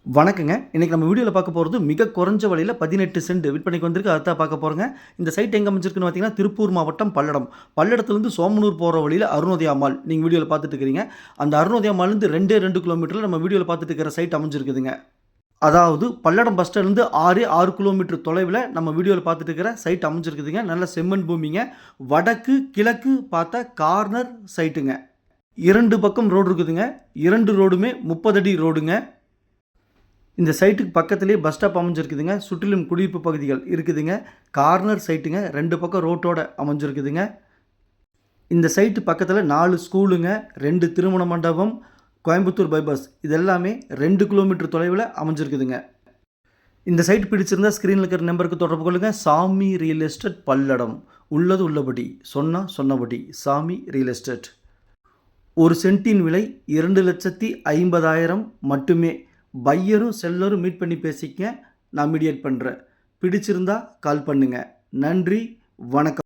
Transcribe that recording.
வணக்கங்க. இன்னைக்கு நம்ம வீடியோல பார்க்க போறது மிக குறைஞ்ச விலையில 18 சென்ட் விற்பனைக்கு வந்திருக்கு. அதத்தான் பார்க்க போறோங்க. இந்த சைட் எங்க அமைஞ்சிருக்குன்னு பார்த்தீங்கன்னா, திருப்பூர் மாவட்டம் பல்லடம். பல்லடத்துலருந்து சோமனூர் போற வழியில அருணோதயா மால் நீங்க வீடியோல பார்த்துட்டு இருக்கிறீங்க. அந்த அருணோதயா மால்லேருந்து 2 கிலோமீட்டர்ல நம்ம வீடியோல பார்த்துட்டு இருக்கிற சைட் அமைஞ்சிருக்குதுங்க. அதாவது பல்லடம் பஸ் ஸ்டாண்ட்லேருந்து 6 கிலோமீட்டர் தொலைவில நம்ம வீடியோல பார்த்துட்டு இருக்கிற சைட் அமைஞ்சிருக்குதுங்க. நல்ல செம்மண் பூமிங்க. வடக்கு, கிழக்கு பார்த்த கார்னர் சைட்டுங்க. 2 பக்கம் ரோடு இருக்குதுங்க. 2 ரோடுமே 30 அடி ரோடுங்க. இந்த சைட்டுக்கு பக்கத்திலேயே பஸ் ஸ்டாப் அமைஞ்சிருக்குதுங்க. சுற்றிலும் குடியிருப்பு பகுதிகள் இருக்குதுங்க. கார்னர் சைட்டுங்க. 2 பக்கம் ரோட்டோட அமைஞ்சிருக்குதுங்க. இந்த சைட்டு பக்கத்தில் 4 ஸ்கூலுங்க, 2 திருமண மண்டபம், கோயம்புத்தூர் பைபாஸ் இது எல்லாமே 2 கிலோமீட்டர் தொலைவில் அமைஞ்சிருக்குதுங்க. இந்த சைட் பிடிச்சிருந்தா ஸ்க்ரீனில் இருக்கிற நம்பருக்கு தொடர்பு கொள்ளுங்க. சாமி ரியல் எஸ்டேட் பல்லடம். உள்ளது உள்ளபடி, சொன்னபடி சாமி ரியல் எஸ்டேட். ஒரு சென்ட்டின் விலை 2,50,000 மட்டுமே. பையரும் செல்லரும் மீட் பண்ணி பேசிக்க நான் மீடியேட் பண்ணுறேன். பிடிச்சிருந்தா கால் பண்ணுங்கள். நன்றி, வணக்கம்.